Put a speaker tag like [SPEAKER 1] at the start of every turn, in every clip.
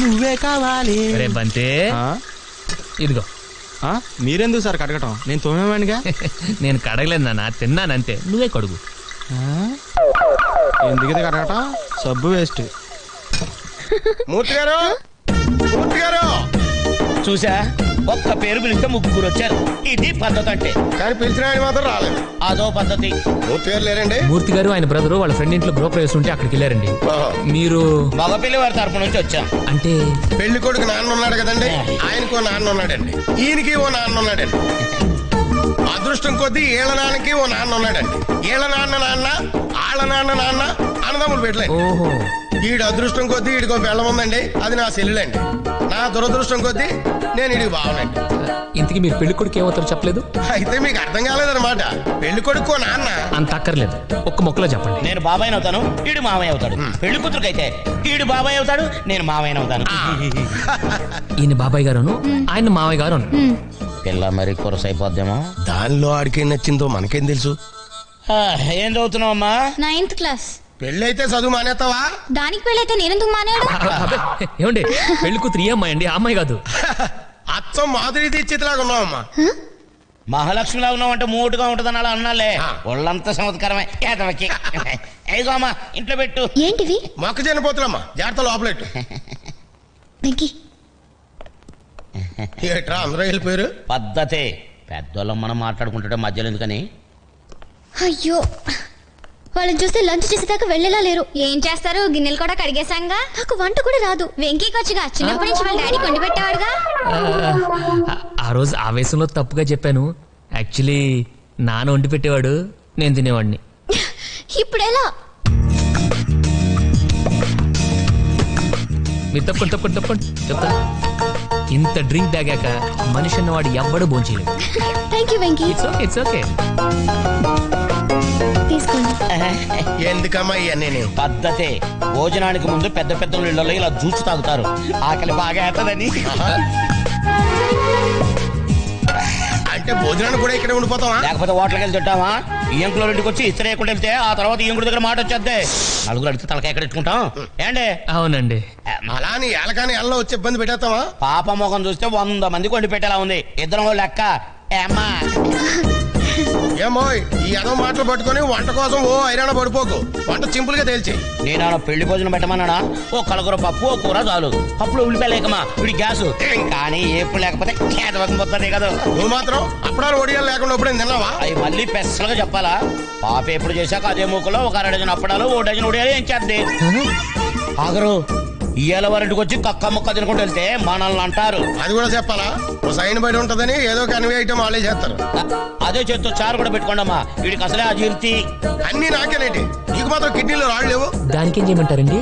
[SPEAKER 1] నువ్వే కావాలి.
[SPEAKER 2] బంతే ఇదిగో.
[SPEAKER 1] మీరెందుకు సార్ కడగటం? నేను తోమేవాడిగా.
[SPEAKER 2] నేను కడగలేదు నాన్న, తిన్నానంతే. నువ్వే కడుగు.
[SPEAKER 1] ఎందుకు ఇది కడగటం? సబ్బు వేస్ట్.
[SPEAKER 3] మూర్తి గారు, మూర్తి గారు
[SPEAKER 4] చూసా, ఒక్క పేరు పిలిస్తే ముగ్గురు వచ్చారు. ఇది పద్ధతి అంటే.
[SPEAKER 3] కానీ పిలిచిన ఆయన మాత్రం రాలేదు.
[SPEAKER 4] అదో పద్ధతి.
[SPEAKER 3] మూర్తి గారు లేరండి?
[SPEAKER 2] మూర్తి గారు ఆయన బ్రదర్ వాళ్ళ ఫ్రెండ్ ఇంట్లో బ్రోకర్ వేస్తుంటే అక్కడికి వెళ్ళారండి. మీరు?
[SPEAKER 4] మగపిల్లి వారి తరపు నుంచి వచ్చాం.
[SPEAKER 2] అంటే
[SPEAKER 3] పెళ్లి కొడుకు నాన్న ఉన్నాడు కదండి, ఆయనకో నాన్న ఉన్నాడండి, ఈయనకి ఓ నాన్న ఉన్నాడండి. అదృష్టం కొద్దీ ఏళ్ళ నాన్నకి ఓ నాన్న ఉన్నాడండి. ఏళ్ళ నాన్న నాన్న, ఆళ్ళ నాన్న నాన్న అన్నదమ్ములు పెట్టలేదు.
[SPEAKER 2] ఓహో.
[SPEAKER 3] ఈడు అదృష్టం కొద్దీ ఈడికో బెల్లం ఉందండి, అది నా సెల్లులండి. నా దురదృష్టం కొద్దీ నేను ఈడికి బావనండి.
[SPEAKER 2] ఇంతకీ మీరు పెళ్లి కొడుకు ఏమవుతారో చెప్పలేదు?
[SPEAKER 3] అయితే మీకు అర్థం కాలేదన్నమాట. పెళ్లి కొడుకో నాన్న
[SPEAKER 2] అంత అక్కర్లేదు, ఒక్క మొక్కలో చెప్పండి.
[SPEAKER 4] నేను బాబాయ్ అవుతాను, ఈడు మామయ్య అవుతాడు. పెళ్లి కూతురుకైతే ఈడు బాబాయ్ అవుతాడు, నేను మామయ్య అవుతాను.
[SPEAKER 2] ఈయన బాబాయ్ గారు, ఆయన మామయ్య గారు.
[SPEAKER 4] పిల్ల మరి కొరస అయిపోద్దేమో.
[SPEAKER 3] దానిలో ఆడికేం నచ్చిందో మనకేం తెలుసు.
[SPEAKER 4] ఏం చదువుతున్నావు అమ్మా?
[SPEAKER 5] 9th class.
[SPEAKER 3] పెళ్ళైతే చదువు మానేస్తావా?
[SPEAKER 5] దానికి పెళ్ళైతే నేనెందుకు మానేడు?
[SPEAKER 2] ఏమండి, పెళ్లి కూతురు ఈ అమ్మాయి అండి, ఆ అమ్మాయి కాదు.
[SPEAKER 3] అచ్చం మాధురి దీక్షితులాగా ఉన్నావమ్మా.
[SPEAKER 4] మహాలక్ష్మిలా ఉన్నావంటే మూటుగా ఉంటదని అలా అన్నాలే. ఒళ్ళంతా చమత్కారమే. ఏదో అమ్మా ఇంట్లో పెట్టు.
[SPEAKER 5] ఏంటివి?
[SPEAKER 3] మొక్కజొన్న పోతులమ్మా, జాగ్రత్త లోపలెట్టు. ఏట్రా అందరూ వెళ్ళిపోయారు?
[SPEAKER 4] పద్ధతే. పెద్దోళ్ళం మనం మాట్లాడుకుంటుంటే మధ్యలో ఎందుకని.
[SPEAKER 5] అయ్యో, వాళ్ళని చూస్తే లంచ్ చేసేదాకా వెళ్ళేలా లేరు. ఏం చేస్తారు, గిన్నెలు కూడా కడిగేశాంగా. నాకు వంట కూడా రాదు. వెంకీకి వచ్చిగా చిన్నప్పటి నుంచి వాళ్ళ డాడీ కొండి పెట్టేవాడుగా.
[SPEAKER 2] ఆ రోజు ఆవేశంలో తప్పుగా చెప్పాను. యాక్చువల్లీ నాన్న వండి పెట్టేవాడు, నేను తినేవాడిని.
[SPEAKER 5] ఇప్పుడెలా?
[SPEAKER 2] మీరు తప్పండి చెప్తా. ఇంత డ్రింక్ తాగాక మనిషి అన్నవాడు ఎవ్వడు భోంచేయలేదు.
[SPEAKER 5] Thank you Venky.
[SPEAKER 2] It's okay.
[SPEAKER 5] తీసుకోండి.
[SPEAKER 3] ఎందుకమ్మా ఇవన్నీ?
[SPEAKER 4] పద్ధతే. భోజనానికి ముందు పెద్ద పెద్ద ఇళ్లలో ఇలా జ్యూస్ తాగుతారు, ఆకలి బాగా అవుతుందని.
[SPEAKER 3] అంటే భోజనాన్ని కూడా ఇక్కడ ఉండిపోతావా?
[SPEAKER 4] లేకపోతే హోటల్కి వెళ్ళి తింటావా? ఈయంకులో ఇంటికి వచ్చి ఇస్త్రీ వేయకుండా వెళ్తే ఆ తర్వాత ఈయంకుడి దగ్గర మాట వచ్చేద్దే. నలుగురు అడిగితే తలకాయ ఎక్కడ ఎట్టుకుంటాం ఏండి?
[SPEAKER 2] అవునండి.
[SPEAKER 3] అలా అని ఏలకాని ఎల్లో వచ్చి ఇబ్బంది పెట్టేస్తావా?
[SPEAKER 4] పాప ముఖం చూస్తే 100 మంది కొండి పెట్టేలా ఉంది. ఇద్దరం లెక్క. ఏమ్మా
[SPEAKER 3] ఏమో ఈ ఏదో మాటలు పట్టుకొని వంట కోసం ఓ ఐరాణ పడిపోకు. వంట సింపుల్ గా తేల్చి.
[SPEAKER 4] నేను పెళ్లి భోజనం పెట్టమన్నానా? ఓ కలగూర పప్పు, ఓ కూర చాలు. పప్పులో ఉల్లిపాయ లేకమా వీడి గ్యాస్. కానీ ఏప్పుడు లేకపోతే పోతుంది కదా.
[SPEAKER 3] నువ్వు మాత్రం అప్పుడాలు ఒడియాలు లేకుండా ఎప్పుడే తిన్నావా?
[SPEAKER 4] అవి మళ్ళీ పెసలుగా చెప్పాలా? పాప ఎప్పుడు చేశాక అదే మూకలో ఒక 1 డజన్ అప్పడాలు, 1 డజన్ ఒడియాలు ఏం చేద్ది. ఆగరు ఇయ్యాల వారింటికి వచ్చి కక్క ముక్క తినుకుంటూ వెళ్తే మనల్ని అంటారు.
[SPEAKER 3] అది కూడా చెప్పాలా? ఓ సైన్ బయట ఉంటదని ఏదో కన్వే ఐటమ్ వాళ్ళే చేస్తారు.
[SPEAKER 4] అదే చేత్తో చారు కూడా పెట్టుకోండమ్మా, వీడికి అసలే అజీర్తి.
[SPEAKER 3] అన్ని నాకేనేంటి, నీకు మాత్రం కిడ్నీలో రాళ్ళు లేవు.
[SPEAKER 2] దానికి ఏం చేయమంటారండి?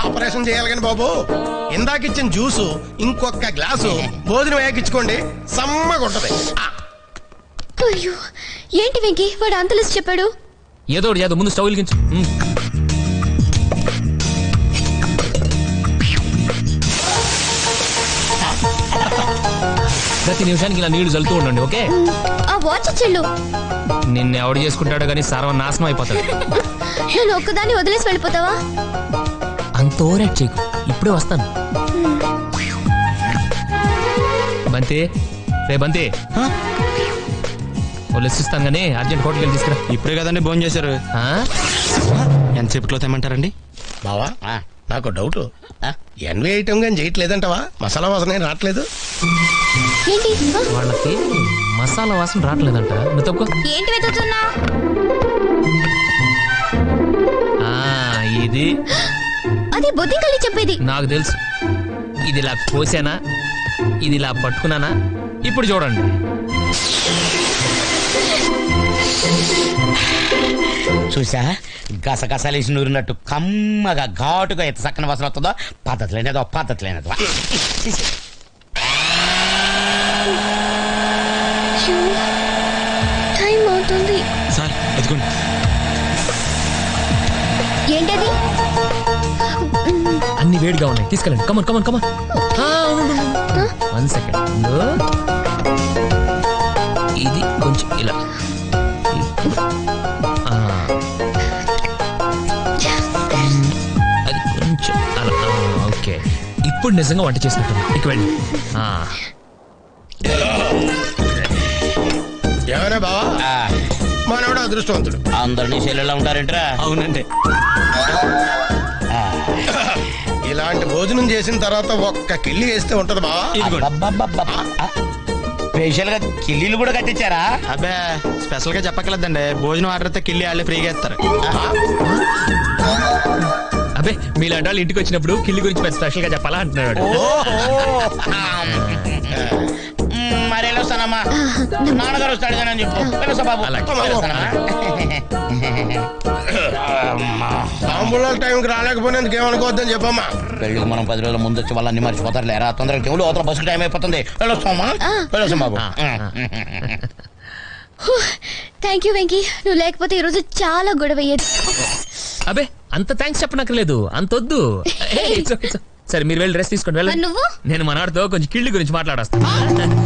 [SPEAKER 3] ఆపరేషన్ చేయాలి కానీ బాబు. ఇందాకిచ్చిన జ్యూసు ఇంకొక గ్లాసు భోజనం వేకిచ్చుకోండి, సమ్మగా ఉంటది.
[SPEAKER 5] అయ్యో, ఏంటి వెంకీ వాడు అంత లిస్ట్ చెప్పాడు?
[SPEAKER 2] ఏదో ముందు స్టవ్ వెలిగించు. ప్రతి నిమిషానికి ఇలా నీళ్లు చల్లుతూ ఉండండి, ఓకే?
[SPEAKER 5] ఆ వాచ్ చెల్లు
[SPEAKER 2] నిన్ను ఎవడు చేసుకుంటాడో కానీ సర్వనాశనం అయిపోతాడు.
[SPEAKER 5] నేను ఒక్కదాన్ని వదిలేసి వెళ్ళిపోతావా?
[SPEAKER 2] అంత ఓవరాక్ట్ చేయకు, ఇప్పుడే వస్తాను. బంతి, రే బంతి, లెసిస్తాను కానీ అర్జెంట్ హోటల్కి వెళ్ళి తీసుకురా.
[SPEAKER 1] ఇప్పుడే కదండి భోజనం చేశారు. ఎంతసేపట్లో తెమ్మంటారండి?
[SPEAKER 3] బావా నాకు డౌట్, ఎన్వే ఐటమ్ కానీ చేయట్లేదంటవా? మసాలా వాసన ఏం రావట్లేదు.
[SPEAKER 5] ఏంటి
[SPEAKER 2] వాళ్ళకి మసాలా వాసన రావట్లేదంట. నువ్వు తప్పుకో.
[SPEAKER 5] ఏంటి వెతుకుతున్నా?
[SPEAKER 2] ఇది
[SPEAKER 5] అది బొద్దింకల్లి చెప్పేది.
[SPEAKER 2] నాకు తెలుసు. ఇది ఇలా కోసానా, ఇది ఇలా పట్టుకున్నానా? ఇప్పుడు చూడండి.
[SPEAKER 4] చూసా, గసగసాలేసి నూరినట్టు కమ్మగా ఘాటుగా ఎంత చక్కని వాసన వస్తుందో. పద్ధతి లేనిదో.
[SPEAKER 5] టైం అవుతుంది
[SPEAKER 1] సార్, ఎదుగుండి.
[SPEAKER 5] ఏంటది?
[SPEAKER 2] అన్ని వేడిగా ఉన్నాయి, తీసుకెళ్ళండి. కమన్. 1 సెకండ్. ఇది కొంచెం ఇలా, అది కొంచెం అలా. ఓకే, ఇప్పుడు నిజంగా వంట చేసినట్టు ఇక వెళ్ళి
[SPEAKER 3] ఏమైనా బావా మనవాడు అదృష్టవంతుడు.
[SPEAKER 4] అందరినీ చెల్లెలా ఉంటారేంట్రా?
[SPEAKER 1] అవునండి.
[SPEAKER 3] ఇలాంటి భోజనం చేసిన తర్వాత ఒక్క కిల్లి వేస్తే ఉంటది బావా.
[SPEAKER 4] స్పెషల్ గా కిల్లీలు కూడా కట్టించారా?
[SPEAKER 1] అబ్బే స్పెషల్ గా చెప్పక్కర్లేదండి, భోజనం ఆర్డర్ అయితే కిల్లి వాళ్ళే ఫ్రీగా ఇస్తారు.
[SPEAKER 2] అబ్బే మీలాంటి వాళ్ళు ఇంటికి వచ్చినప్పుడు కిల్లి గురించి స్పెషల్ గా చెప్పాలా అంటున్నాడు.
[SPEAKER 4] మరి వెళ్ళొస్తానమ్మా, నాన్నగారు వస్తాడు చెప్పు. వెళ్ళొస్తా బాబు.
[SPEAKER 3] తాంబూలాల టైంకి రాలేకపోయినందుకు ఏమనుకోవద్దని చెప్పమ్మా.
[SPEAKER 4] పెళ్ళికి మనం 10 రోజుల ముందు వచ్చి వాళ్ళని మర్చిపోతారు లేరా? తొందరగా దేవుడు అవతల బస్సు టైం అయిపోతుంది. వెళ్ళొస్తామా? వెళ్ళొస్తాం బాబు.
[SPEAKER 5] థ్యాంక్ యూ వెంకీ, నువ్వు లేకపోతే ఈరోజు చాలా గొడవ అయ్యేది.
[SPEAKER 2] అబ్బే అంత థ్యాంక్స్ చెప్పనక్కర్లేదు, అంతొద్దు. సరే మీరు వెళ్ళి రెస్ట్ తీసుకోండి, వెళ్ళండి.
[SPEAKER 5] నువ్వు?
[SPEAKER 2] నేను మనవాడితో కొంచెం కిళ్ళి గురించి మాట్లాడొస్తాను.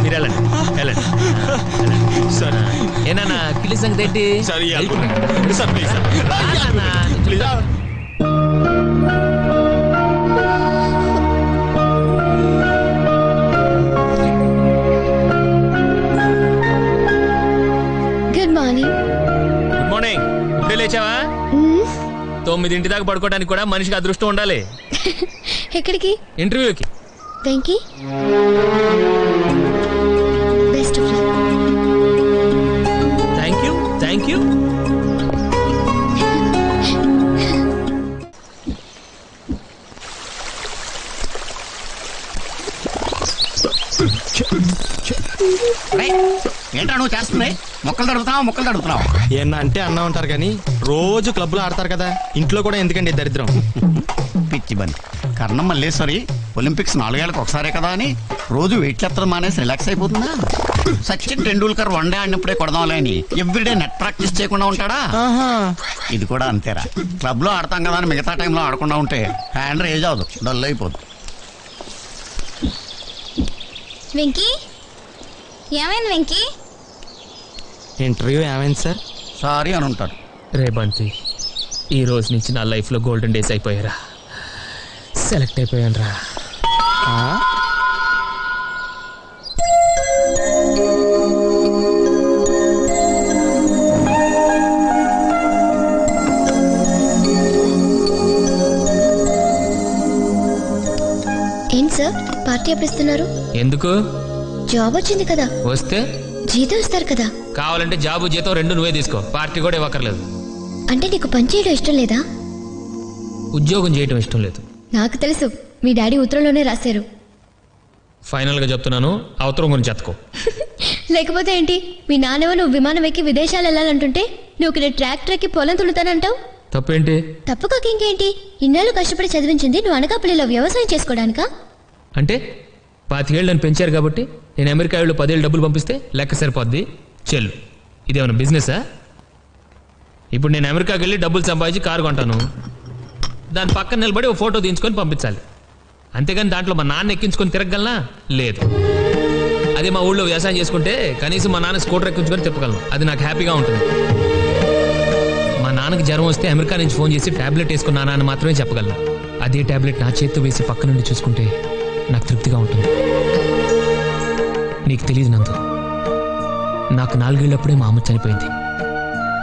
[SPEAKER 2] మీరు వెళ్ళండి వెళ్ళండి. ఏనా కిళ్ళి సంగతి ఏంటి?
[SPEAKER 5] Good morning.
[SPEAKER 2] Good morning. ఇప్పుడే లేచావా? 9 దాకా పడుకోవడానికి కూడా మనిషికి అదృష్టం ఉండాలి.
[SPEAKER 5] ఎక్కడికి?
[SPEAKER 2] ఇంటర్వ్యూకి.
[SPEAKER 5] Venky best of luck.
[SPEAKER 2] Thank you thank you.
[SPEAKER 4] ఏంటా నువ్వు చేస్తుంది? మొక్కలు తడుపుతున్నావు.
[SPEAKER 1] ఏమన్నా అంటే అన్నా ఉంటారు కానీ రోజు క్లబ్ లో ఆడతారు కదా, ఇంట్లో కూడా ఎందుకండి దరిద్రం?
[SPEAKER 6] పిచ్చి బండి కర్ణం మల్లేశ్వరి ఒలింపిక్స్ 4 ఏళ్ళకి ఒకసారే కదా అని రోజు వెయిట్ ఎత్తడం మానేసి రిలాక్స్ అయిపోతుందా? సచిన్ టెండూల్కర్ వన్డే ఆడినప్పుడే కొడదాంలే అని ఎవ్రీడే నెట్ ప్రాక్టీస్ చేయకుండా ఉంటాడా? ఇది కూడా అంతేరా. క్లబ్ లో ఆడతాం కదా అని మిగతా టైంలో ఆడకుండా ఉంటే హ్యాండ్ రేజ్ అవదు, డల్ అయిపోదు.
[SPEAKER 5] వెంకీ ఏమైంది వెంకీ?
[SPEAKER 1] ఇంటర్వ్యూ ఏమైంది సార్?
[SPEAKER 6] సారీ అని ఉంటాడు.
[SPEAKER 2] రే బంటి, ఈ రోజు నుంచి నా లైఫ్ లో గోల్డెన్ డేస్ అయిపోయారా. సెలెక్ట్ అయిపోయాను రా.
[SPEAKER 5] ఏంటి సార్ పార్టీ ఎప్పుడు ఇస్తున్నారు?
[SPEAKER 2] ఎందుకు?
[SPEAKER 5] జాబ్ వచ్చింది కదా.
[SPEAKER 2] వస్తే
[SPEAKER 5] జీతం ఇస్తారు కదా.
[SPEAKER 2] కావాలంటే జాబు జీతం 2 నువ్వే తీసుకో, పార్టీ కూడా ఇవ్వక్కర్లేదు.
[SPEAKER 5] అంటే నీకు పని చేయడం ఇష్టం లేదా?
[SPEAKER 2] ఉద్యోగం చేయడం ఇష్టం లేదు.
[SPEAKER 5] నాకు తెలుసు, మీ డాడీ ఉత్తరంలోనే రాశారు.
[SPEAKER 2] ఫైనల్ గా చెప్తున్నాను, ఆ ఉత్తరం గురించి ఎత్తుకో.
[SPEAKER 5] లేకపోతే ఏంటి, మీ నాన్నవ నువ్వు విమానం ఎక్కి విదేశాలు వెళ్ళాలంటుంటే నువ్వు ఇక్కడ ట్రాక్టర్ ఎక్కి పొలం తులుతానంటావు.
[SPEAKER 2] తప్పేంటి?
[SPEAKER 5] తప్పుకోక ఇంకేంటి, ఇన్నాళ్ళు కష్టపడి చదివించింది నువ్వు అనకాపల్లిలో వ్యవసాయం చేసుకోవడానికా?
[SPEAKER 2] అంటే 25 ఏళ్ళు నన్ను పెంచారు కాబట్టి నేను అమెరికా ఏళ్ళు 10 ఏళ్ళు డబ్బులు పంపిస్తే లెక్క సరిపోద్ది చెల్లు. ఇదేమన్నా బిజినెసా? ఇప్పుడు నేను అమెరికాకి వెళ్ళి డబ్బులు సంపాదించి కారు కొంటాను, దాని పక్కన నిలబడి ఓ ఫోటో తీయించుకొని పంపించాలి. అంతేగాని దాంట్లో మా నాన్న ఎక్కించుకొని తిరగలనా? లేదు. అదే మా ఊళ్ళో వ్యవసాయం చేసుకుంటే కనీసం మా నాన్న స్కూటర్ ఎక్కించుకొని తిప్పగలను, అది నాకు హ్యాపీగా ఉంటుంది. మా నాన్నకి జ్వరం వస్తే అమెరికా నుంచి ఫోన్ చేసి టాబ్లెట్ వేసుకున్నానా అని మాత్రమే చెప్పగలను. అదే టాబ్లెట్ నా చేతితో వేసి పక్క నుండి చూసుకుంటే నాకు తృప్తిగా ఉంటుంది. నీకు తెలియదు నందు, నాకు 4 ఏళ్ళప్పుడే మా అమ్మ చనిపోయింది.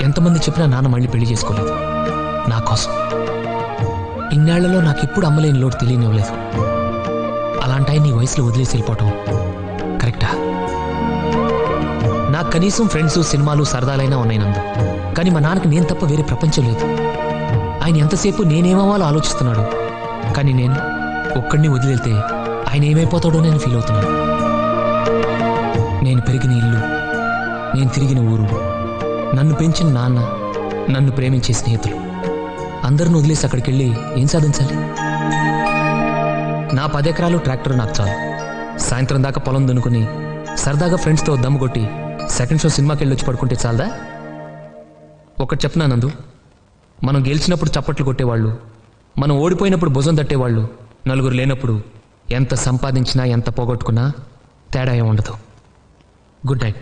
[SPEAKER 2] ఎంతమంది చెప్పినా నాన్న మళ్ళీ పెళ్లి చేసుకోలేదు నా కోసం. ఇన్నేళ్లలో నాకు ఎప్పుడు అమ్మలేని లోటు తెలియనివ్వలేదు. అలాంటి నీ వయసులో వదిలేసి వెళ్ళిపోవటం కరెక్టా? నాకు కనీసం ఫ్రెండ్స్, సినిమాలు, సరదాలైనా ఉన్నాయి నందు, కానీ మా నాన్నకి నేను తప్ప వేరే ప్రపంచం లేదు. ఆయన ఎంతసేపు నేనేమవ్వాలో ఆలోచిస్తున్నాడు, కానీ నేను ఒక్కడిని వదిలేళ్తే ఆయన ఏమైపోతాడో నేను ఫీల్ అవుతున్నాను. నేను పెరిగిన ఇల్లు, నేను తిరిగిన ఊరు, నన్ను పెంచిన నాన్న, నన్ను ప్రేమించే స్నేహితులు అందరిని వదిలేసి అక్కడికి వెళ్ళి ఏం సాధించాలి? నా 10 ఎకరాలు ట్రాక్టర్ నాకు చాలు. సాయంత్రం దాకా పొలం దున్నుకుని సరదాగా ఫ్రెండ్స్తో దమ్ము కొట్టి సెకండ్ షో సినిమాకి వెళ్ళి వచ్చి పడుకుంటే చాలదా? ఒకటి చెప్పనా నందు, మనం గెలిచినప్పుడు చప్పట్లు కొట్టేవాళ్ళు, మనం ఓడిపోయినప్పుడు భుజం తట్టేవాళ్ళు, నలుగురు లేనప్పుడు ఎంత సంపాదించినా ఎంత పోగొట్టుకున్నా తేడా ఏం ఉండదు. Good night.